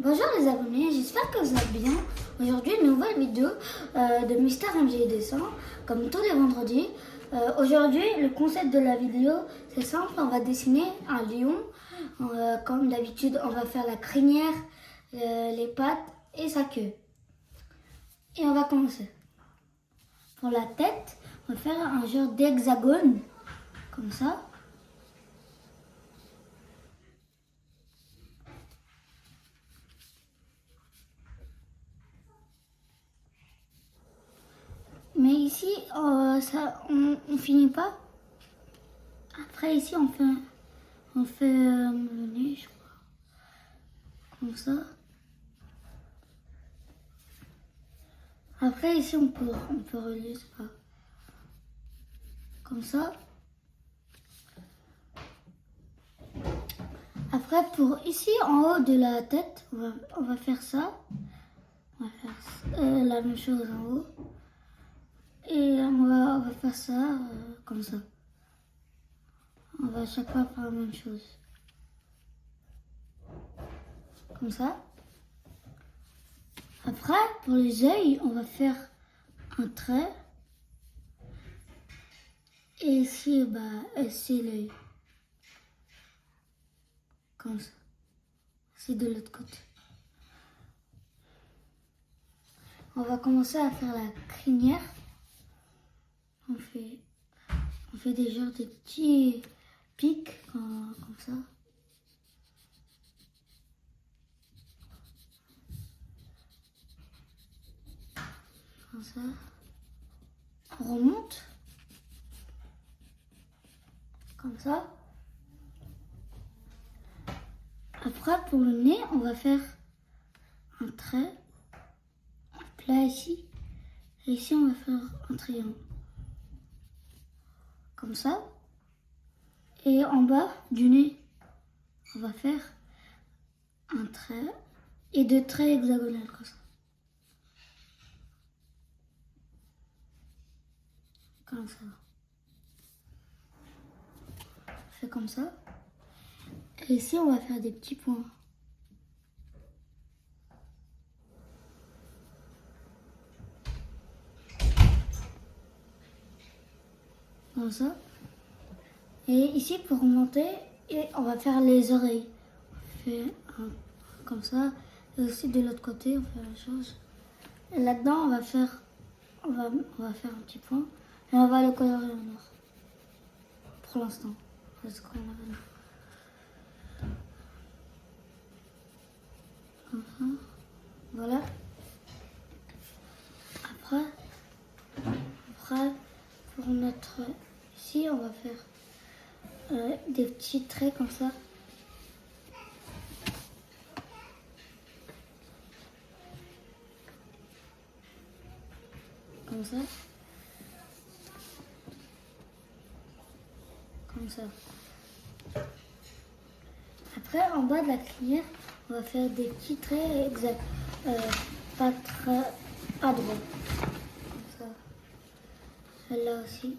Bonjour les abonnés, j'espère que vous allez bien. Aujourd'hui, une nouvelle vidéo de Mister MJ Dessin, comme tous les vendredis. Aujourd'hui, le concept de la vidéo, c'est simple, on va dessiner un lion. Comme d'habitude, on va faire la crinière, les pattes et sa queue. Et on va commencer. Pour la tête, on va faire un genre d'hexagone, comme ça. Mais ici, on finit pas. Après, ici, on fait le nez, je crois. Comme ça. Après, ici, on peut relier, c'est pas. Comme ça. Après, pour ici, en haut de la tête, on va faire ça. On va faire la même chose en haut. Et on va faire ça comme ça. On va à chaque fois faire la même chose. Comme ça. Après, pour les yeux, on va faire un trait. Et ici, c'est l'œil. Comme ça. C'est de l'autre côté. On va commencer à faire la crinière. On fait des genres de petits pics comme ça. Comme ça. On remonte. Comme ça. Après, pour le nez, on va faire un trait plat ici. Et ici, on va faire un triangle. Comme ça. Et en bas du nez, on va faire un trait et deux traits hexagonaux comme ça. Comme ça. On fait comme ça. Et ici, on va faire des petits points. Comme ça. Et ici, pour remonter, et on va faire les oreilles. On fait comme ça. Et aussi de l'autre côté, on fait la même chose. Et là-dedans, on va faire un petit point. Et on va le colorer en noir. Pour l'instant. Parce qu'on a... Voilà. Après, pour notre... Ici, on va faire des petits traits comme ça. Comme ça. Comme ça. Après, en bas de la crinière, on va faire des petits traits exacts. Pas droit. Comme ça. Là aussi.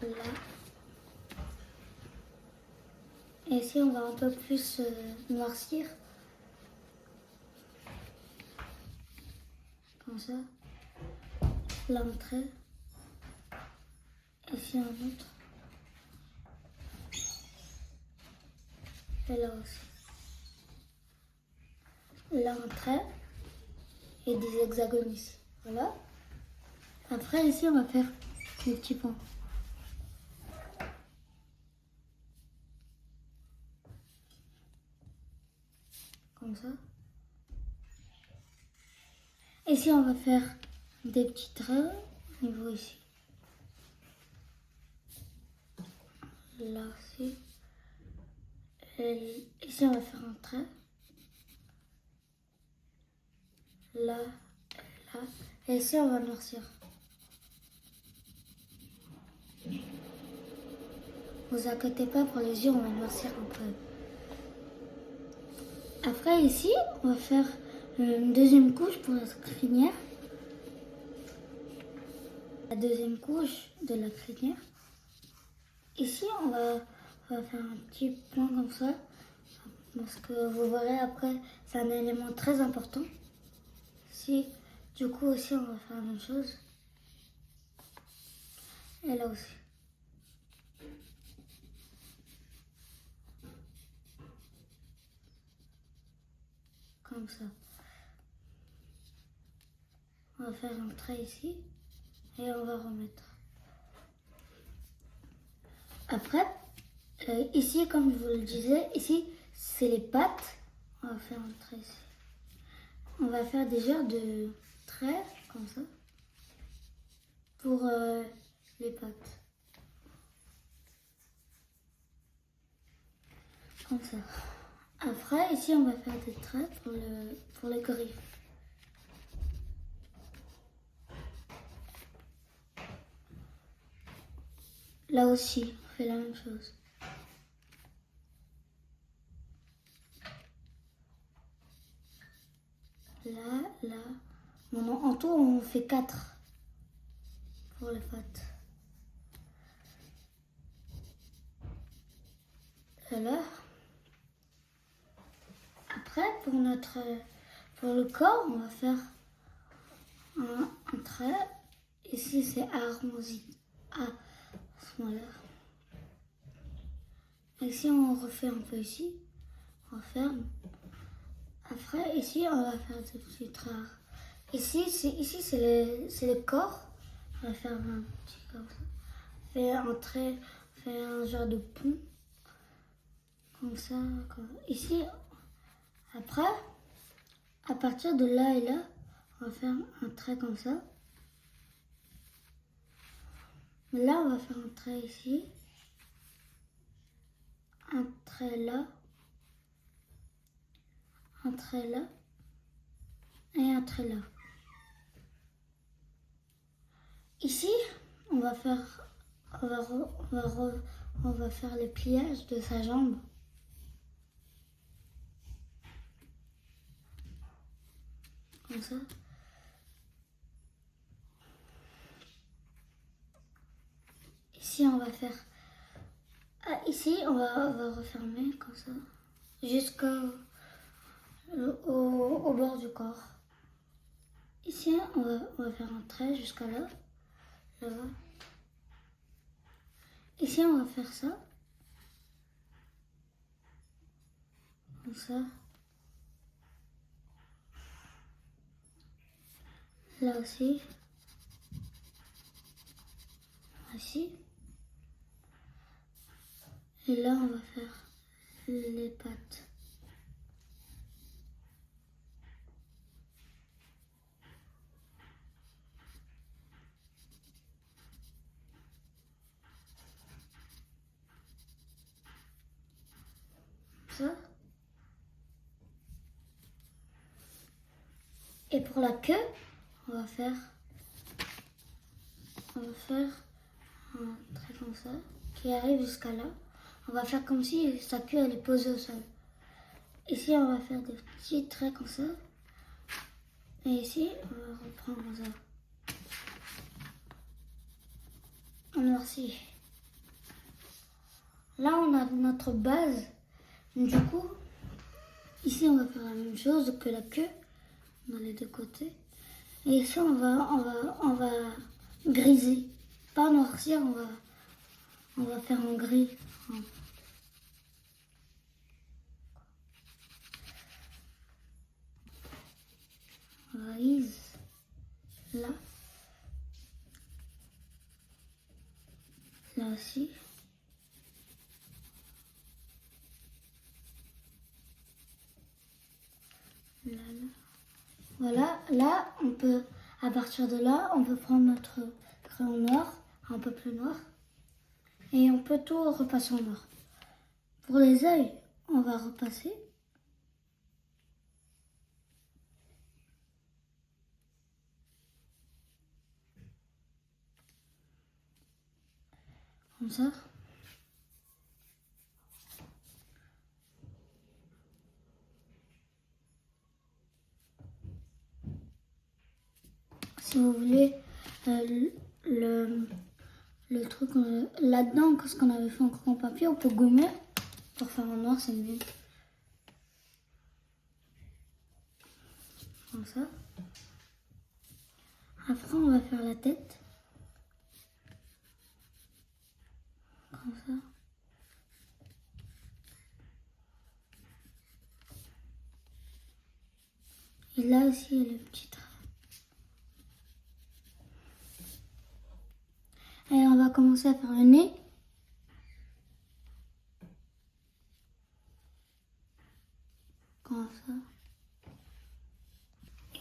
Là. Et ici, on va un peu plus noircir. Comme ça. Là, un trait. Ici, un autre. Et là aussi. Là, un trait. Et des hexagones ici. Voilà. Après, ici, on va faire des petits points. Comme ça. Ici, on va faire des petits traits au niveau ici. Là aussi. Et ici, on va faire un trait. Là, là. Et ici, on va noircir. Vous inquiétez pas, pour les yeux, on va noircir un peu. Après, ici, on va faire une deuxième couche pour la crinière. La deuxième couche de la crinière. Ici, on va faire un petit point comme ça. Parce que vous verrez après, c'est un élément très important. Si, du coup aussi, on va faire la même chose. Et là aussi. Comme ça. On va faire un trait ici. Et on va remettre. Après, ici, comme je vous le disais, ici, c'est les pattes. On va faire un trait ici. On va faire des genres de traits, comme ça, pour les pattes. Comme ça. Après, ici, on va faire des traits pour les griffes. Là aussi, on fait la même chose. Là. Bon, en tout, on fait 4 pour les pattes. Et là. Après, pour le corps, on va faire un trait. Ici, c'est arrondi à ce moment-là. Ici, on refait un peu ici. On referme. Après, ici, on va faire des petits traits. Ici, c'est le corps. On va faire un petit comme ça. Faire un trait, faire un genre de pont. Comme ça. Ici, après, à partir de là et là, on va faire un trait comme ça. Là, on va faire un trait ici. Un trait là. Un trait là. Et un trait là. Ici, on va faire les pliages de sa jambe. Comme ça. Ici, on va faire... ici, on va refermer comme ça. Jusqu'au bord du corps. Ici, on va faire un trait jusqu'à là. Là. Ici, on va faire ça. Comme ça. Là aussi. Ici. Et là, on va faire les pattes. Ça. Et pour la queue, on va faire un trait comme ça, qui arrive jusqu'à là. On va faire comme si sa queue elle est posée au sol. Ici, on va faire des petits traits comme ça. Et ici, on va reprendre ça. On noircit. Là, on a notre base. Du coup, ici, on va faire la même chose que la queue dans les deux côtés. Et ici, on va griser. Pas noircir, on va faire un gris. Grise. Là. Là aussi. Là. Voilà, là, on peut, à partir de là, on peut prendre notre crayon noir, un peu plus noir, et on peut tout repasser en noir. Pour les yeux, on va repasser. Comme ça. Si vous voulez, le truc là-dedans, ce qu'on avait fait en crayon papier, on peut gommer pour faire en noir, c'est mieux. comme ça. Après, on va faire la tête. Comme ça. Et là aussi, il y a le petit trait. Et on va commencer à faire le nez. Comme ça.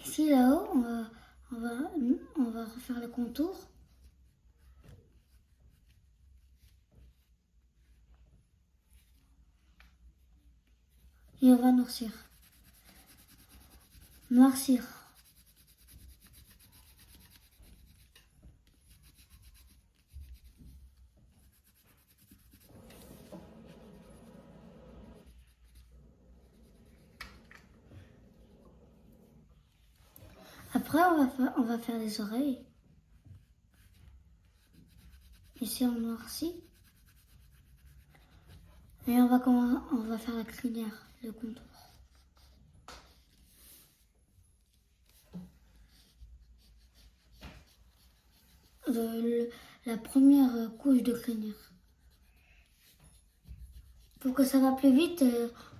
Ici, là-haut, on va refaire le contour. Et on va noircir. Noircir. Après, on va faire les oreilles. Ici, on noircit. Et on va faire la crinière, le contour. La première couche de crinière. Pour que ça va plus vite,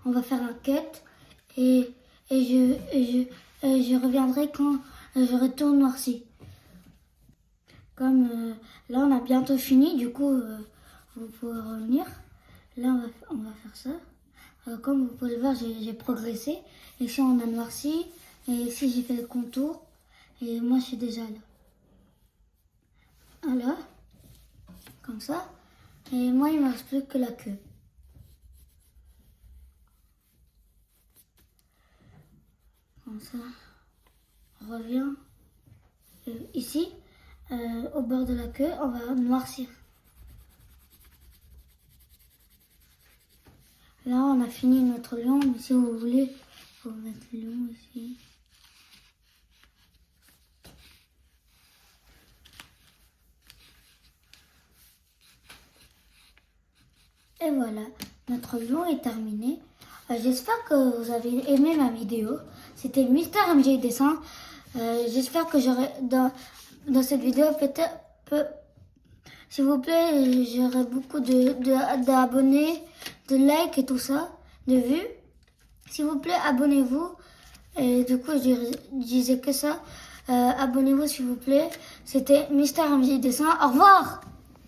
on va faire un cut et je reviendrai quand j'aurai tout noirci. Comme là on a bientôt fini, du coup vous pouvez revenir. Là on va faire ça. Comme vous pouvez le voir, j'ai progressé. Ici on a noirci et ici j'ai fait le contour et moi je suis déjà là. Voilà, comme ça. Et moi il ne me reste plus que la queue. Comme ça, on revient ici, au bord de la queue, on va noircir. Là, on a fini notre lion, mais si vous voulez, il faut mettre le lion ici. Et voilà, notre lion est terminé. J'espère que vous avez aimé ma vidéo. C'était Mister MJ Dessin. J'espère que j'aurai dans cette vidéo s'il vous plaît, j'aurai beaucoup d'abonnés, de likes et tout ça, de vues. S'il vous plaît, abonnez-vous. Et du coup, je disais que ça. Abonnez-vous s'il vous plaît. C'était Mister MJ Dessin. Au revoir!